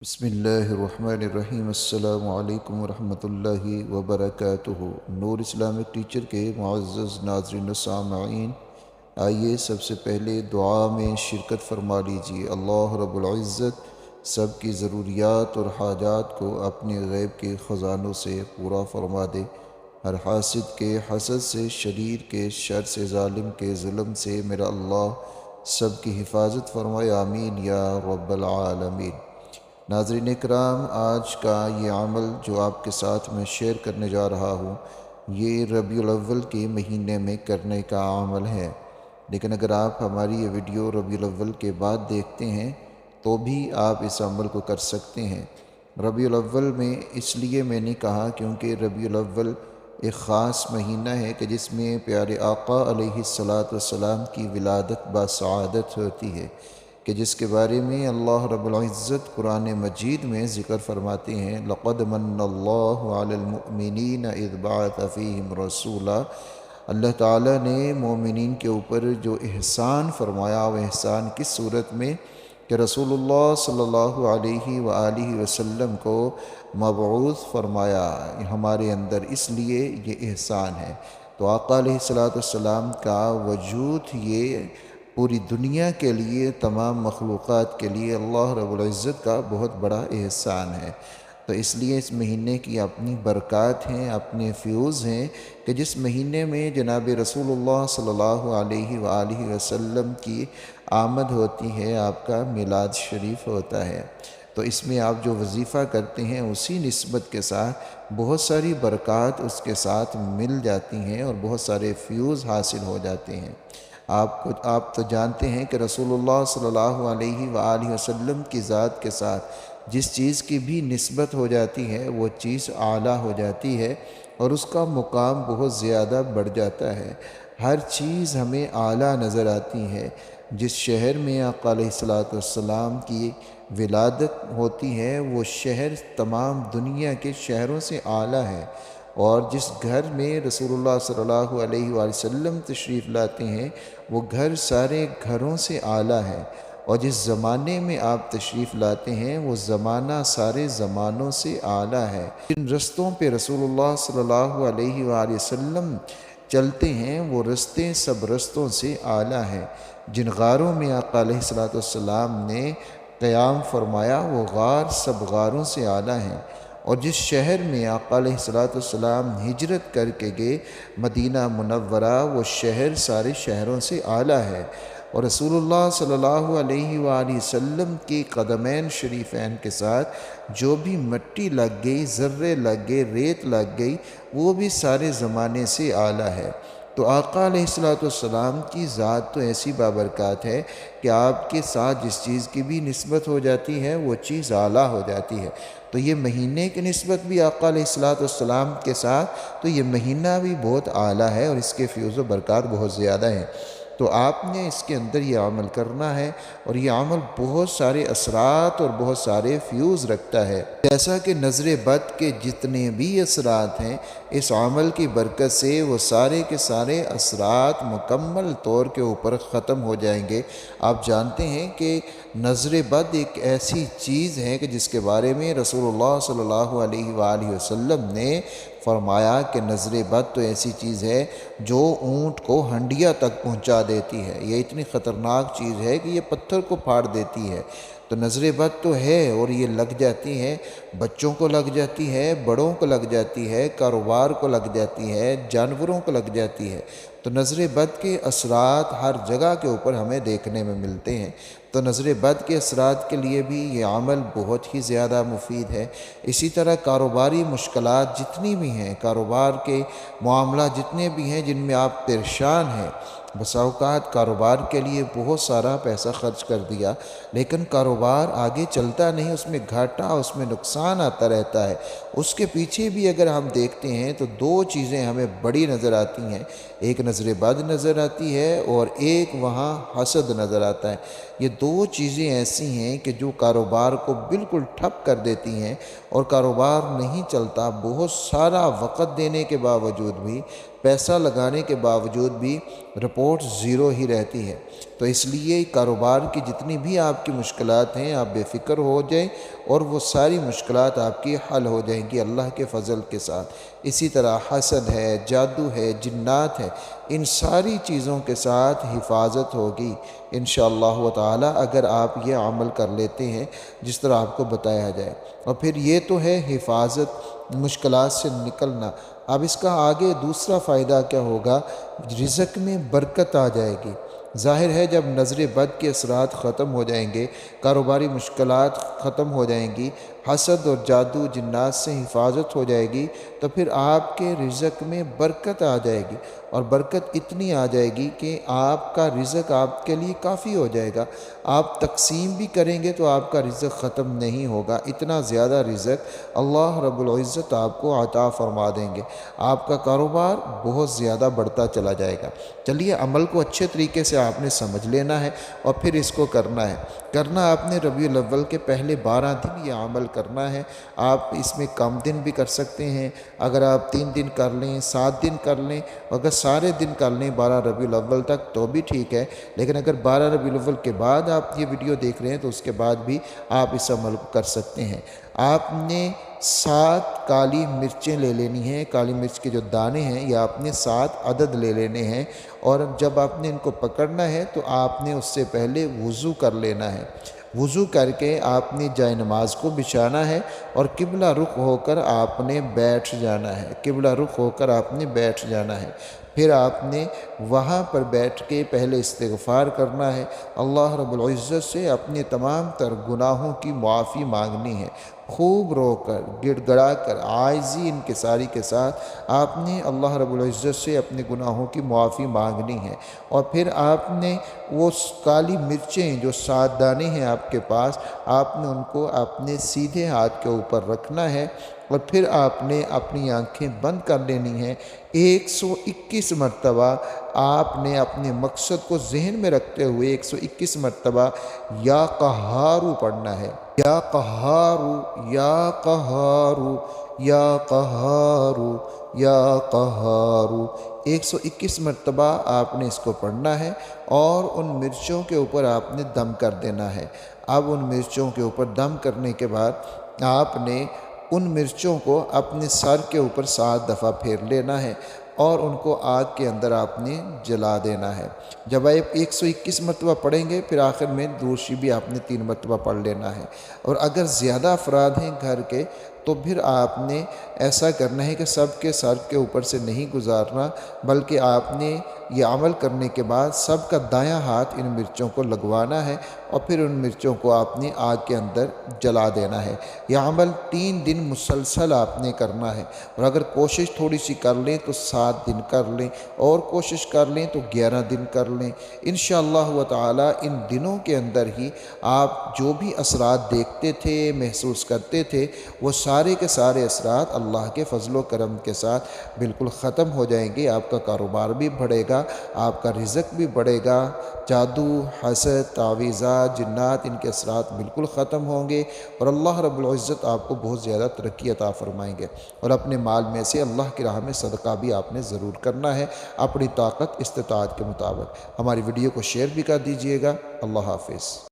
بسم اللہ الرحمن الرحیم۔ السلام علیکم ورحمۃ اللہ وبرکاتہ۔ نور اسلامک ٹیچر کے معزز ناظرین و سامعین، آئیے سب سے پہلے دعا میں شرکت فرما لیجیے۔ اللہ رب العزت سب کی ضروریات اور حاجات کو اپنے غیب کے خزانوں سے پورا فرما دے۔ ہر حاسد کے حسد سے، شریر کے شر سے، ظالم کے ظلم سے میرا اللہ سب کی حفاظت فرمائے، آمین یا رب العالمین۔ ناظرین اکرام، آج کا یہ عمل جو آپ کے ساتھ میں شیئر کرنے جا رہا ہوں، یہ ربیع الاول کے مہینے میں کرنے کا عمل ہے، لیکن اگر آپ ہماری یہ ویڈیو ربیع الاول کے بعد دیکھتے ہیں تو بھی آپ اس عمل کو کر سکتے ہیں۔ ربیع الاول میں اس لیے میں نے کہا کیونکہ ربیع الاول ایک خاص مہینہ ہے کہ جس میں پیارے آقا علیہ السلام کی ولادت باسعادت ہوتی ہے، کہ جس کے بارے میں اللہ رب العزت قرآن مجید میں ذکر فرماتے ہیں، لَقَدْ مَنَّ اللَّهُ عَلَى الْمُؤْمِنِينَ إِذْ بَعَثَ فِيهِمْ رَسُولًا۔ اللہ تعالیٰ نے مومنین کے اوپر جو احسان فرمایا، وہ احسان کس صورت میں کہ رسول اللہ صلی اللہ علیہ وآلہ وسلم کو مبعوث فرمایا ہمارے اندر، اس لیے یہ احسان ہے۔ تو آقا علیہ السلام کا وجود یہ پوری دنیا کے لیے، تمام مخلوقات کے لیے اللہ رب العزت کا بہت بڑا احسان ہے۔ تو اس لیے اس مہینے کی اپنی برکات ہیں، اپنے فیوز ہیں کہ جس مہینے میں جناب رسول اللہ صلی اللہ علیہ وآلہ وسلم کی آمد ہوتی ہے، آپ کا میلاد شریف ہوتا ہے۔ تو اس میں آپ جو وظیفہ کرتے ہیں اسی نسبت کے ساتھ بہت ساری برکات اس کے ساتھ مل جاتی ہیں اور بہت سارے فیوز حاصل ہو جاتے ہیں۔ آپ تو جانتے ہیں کہ رسول اللہ صلی اللہ علیہ وآلہ وسلم کی ذات کے ساتھ جس چیز کی بھی نسبت ہو جاتی ہے وہ چیز اعلیٰ ہو جاتی ہے اور اس کا مقام بہت زیادہ بڑھ جاتا ہے۔ ہر چیز ہمیں اعلیٰ نظر آتی ہے۔ جس شہر میں آقا علیہ السلام کی ولادت ہوتی ہے وہ شہر تمام دنیا کے شہروں سے اعلیٰ ہے، اور جس گھر میں رسول اللہ صلی اللہ علیہ وآلہ وسلم تشریف لاتے ہیں وہ گھر سارے گھروں سے اعلیٰ ہے، اور جس زمانے میں آپ تشریف لاتے ہیں وہ زمانہ سارے زمانوں سے اعلیٰ ہے۔ جن رستوں پہ رسول اللہ صلی اللہ علیہ وآلہ وسلم چلتے ہیں وہ رستے سب رستوں سے اعلیٰ ہیں۔ جن غاروں میں آقا علیہ السلام نے قیام فرمایا وہ غار سب غاروں سے اعلیٰ ہیں، اور جس شہر میں آقا علیہ السلام ہجرت کر کے گئے مدینہ منورہ، وہ شہر سارے شہروں سے اعلیٰ ہے، اور رسول اللہ صلی اللہ علیہ وآلہ وسلم کی قدمین شریفین کے ساتھ جو بھی مٹی لگ گئی، ذرے لگ گئے، ریت لگ گئی، وہ بھی سارے زمانے سے اعلیٰ ہے۔ تو آقا علیہ السلام کی ذات تو ایسی بابرکات ہے کہ آپ کے ساتھ جس چیز کی بھی نسبت ہو جاتی ہے وہ چیز اعلیٰ ہو جاتی ہے۔ تو یہ مہینے کی نسبت بھی آقا علیہ السلام کے ساتھ، تو یہ مہینہ بھی بہت اعلیٰ ہے اور اس کے فیوز و برکات بہت زیادہ ہیں۔ تو آپ نے اس کے اندر یہ عمل کرنا ہے، اور یہ عمل بہت سارے اثرات اور بہت سارے فیوز رکھتا ہے۔ جیسا کہ نظر بد کے جتنے بھی اثرات ہیں، اس عمل کی برکت سے وہ سارے کے سارے اثرات مکمل طور کے اوپر ختم ہو جائیں گے۔ آپ جانتے ہیں کہ نظر بد ایک ایسی چیز ہے کہ جس کے بارے میں رسول اللہ صلی اللہ علیہ وآلہ وسلم نے فرمایا کہ نظر بد تو ایسی چیز ہے جو اونٹ کو ہنڈیا تک پہنچا دیتی ہے۔ یہ اتنی خطرناک چیز ہے کہ یہ پتھر کو پھاڑ دیتی ہے۔ تو نظر بد تو ہے، اور یہ لگ جاتی ہے، بچوں کو لگ جاتی ہے، بڑوں کو لگ جاتی ہے، کاروبار کو لگ جاتی ہے، جانوروں کو لگ جاتی ہے۔ تو نظر بد کے اثرات ہر جگہ کے اوپر ہمیں دیکھنے میں ملتے ہیں۔ تو نظر بد کے اثرات کے لیے بھی یہ عمل بہت ہی زیادہ مفید ہے۔ اسی طرح کاروباری مشکلات جتنی بھی ہیں، کاروبار کے معاملات جتنے بھی ہیں جن میں آپ پریشان ہیں، بسا اوقات کاروبار کے لیے بہت سارا پیسہ خرچ کر دیا لیکن کاروبار آگے چلتا نہیں، اس میں گھاٹا، اس میں نقصان آتا رہتا ہے۔ اس کے پیچھے بھی اگر ہم دیکھتے ہیں تو دو چیزیں ہمیں بڑی نظر آتی ہیں، ایک نظر بد نظر آتی ہے اور ایک وہاں حسد نظر آتا ہے۔ یہ دو چیزیں ایسی ہیں کہ جو کاروبار کو بالکل ٹھپ کر دیتی ہیں اور کاروبار نہیں چلتا۔ بہت سارا وقت دینے کے باوجود بھی پیسہ لگانے کے باوجود بھی رپورٹ زیرو ہی رہتی ہے۔ تو اس لیے کاروبار کی جتنی بھی آپ کی مشکلات ہیں آپ بے فکر ہو جائیں اور وہ ساری مشکلات آپ کی حل ہو جائیں گی اللہ کے فضل کے ساتھ۔ اسی طرح حسد ہے، جادو ہے، جنات ہے، ان ساری چیزوں کے ساتھ حفاظت ہوگی انشاءاللہ تعالی اگر آپ یہ عمل کر لیتے ہیں جس طرح آپ کو بتایا جائے۔ اور پھر یہ تو ہے حفاظت، مشکلات سے نکلنا۔ اب اس کا آگے دوسرا فائدہ کیا ہوگا؟ رزق میں برکت آ جائے گی۔ ظاہر ہے جب نظر بد کے اثرات ختم ہو جائیں گے، کاروباری مشکلات ختم ہو جائیں گی، حسد اور جادو جنات سے حفاظت ہو جائے گی، تو پھر آپ کے رزق میں برکت آ جائے گی، اور برکت اتنی آ جائے گی کہ آپ کا رزق آپ کے لیے کافی ہو جائے گا۔ آپ تقسیم بھی کریں گے تو آپ کا رزق ختم نہیں ہوگا، اتنا زیادہ رزق اللہ رب العزت آپ کو عطا فرما دیں گے۔ آپ کا کاروبار بہت زیادہ بڑھتا چلا جائے گا۔ چلیے عمل کو اچھے طریقے سے آپ نے سمجھ لینا ہے اور پھر اس کو کرنا ہے۔ آپ نے ربیع الاول کے پہلے 12 دن یہ عمل کرنا ہے۔ آپ اس میں کم دن بھی کر سکتے ہیں، اگر آپ 3 دن کر لیں، 7 دن کر لیں، اگر سارے دن کر لیں 12 ربیع الاول تک تو بھی ٹھیک ہے، لیکن اگر 12 ربیع الاول کے بعد آپ یہ ویڈیو دیکھ رہے ہیں تو اس کے بعد بھی آپ اس عمل کو کر سکتے ہیں۔ آپ نے 7 کالی مرچیں لے لینی ہیں، کالی مرچ کے جو دانے ہیں یہ آپ نے 7 عدد لے لینے ہیں، اور جب آپ نے ان کو پکڑنا ہے تو آپ نے اس سے پہلے وضو کر لینا ہے۔ وضو کر کے آپ نے جائے نماز کو بچھانا ہے اور قبلہ رخ ہو کر آپ نے بیٹھ جانا ہے، قبلہ رخ ہو کر آپ نے بیٹھ جانا ہے۔ پھر آپ نے وہاں پر بیٹھ کے پہلے استغفار کرنا ہے، اللہ رب العزت سے اپنے تمام تر گناہوں کی معافی مانگنی ہے، خوب رو کر، گڑ گڑا کر، عاجزی انکساری کے ساتھ آپ نے اللہ رب العزت سے اپنے گناہوں کی معافی مانگنی ہے۔ اور پھر آپ نے وہ کالی مرچیں جو 7 دانے ہیں آپ کے پاس، آپ نے ان کو اپنے سیدھے ہاتھ کے اوپر رکھنا ہے، اور پھر آپ نے اپنی آنکھیں بند کر لینی ہیں۔ 121 مرتبہ آپ نے اپنے مقصد کو ذہن میں رکھتے ہوئے 121 مرتبہ یا قہارو پڑھنا ہے، یا قہارو، یا قہارو، یا قہارو، یا قہارو، 121 مرتبہ آپ نے اس کو پڑھنا ہے، اور ان مرچوں کے اوپر آپ نے دم کر دینا ہے۔ اب ان مرچوں کے اوپر دم کرنے کے بعد آپ نے ان مرچوں کو اپنے سر کے اوپر 7 دفعہ پھیر لینا ہے، اور ان کو آگ کے اندر آپ نے جلا دینا ہے۔ جب آپ 121 مرتبہ پڑھیں گے پھر آخر میں درود شریف بھی آپ نے 3 مرتبہ پڑھ لینا ہے۔ اور اگر زیادہ افراد ہیں گھر کے تو پھر آپ نے ایسا کرنا ہے کہ سب کے سر کے اوپر سے نہیں گزارنا، بلکہ آپ نے یہ عمل کرنے کے بعد سب کا دایاں ہاتھ ان مرچوں کو لگوانا ہے، اور پھر ان مرچوں کو آپ نے آگ کے اندر جلا دینا ہے۔ یہ عمل 3 دن مسلسل آپ نے کرنا ہے، اور اگر کوشش تھوڑی سی کر لیں تو 7 دن کر لیں، اور کوشش کر لیں تو 11 دن کر لیں انشاءاللہ تعالی۔ ان دنوں کے اندر ہی آپ جو بھی اثرات دیکھتے تھے، محسوس کرتے تھے، وہ سارے کے سارے اثرات اللہ کے فضل و کرم کے ساتھ بالکل ختم ہو جائیں گے۔ آپ کا کاروبار بھی بڑھے گا، آپ کا رزق بھی بڑھے گا، جادو، حسد، تعویذات، جنات، ان کے اثرات بالکل ختم ہوں گے، اور اللہ رب العزت آپ کو بہت زیادہ ترقی عطا فرمائیں گے۔ اور اپنے مال میں سے اللہ کی راہ میں صدقہ بھی آپ نے ضرور کرنا ہے اپنی طاقت استطاعت کے مطابق۔ ہماری ویڈیو کو شیئر بھی کر دیجئے گا۔ اللہ حافظ۔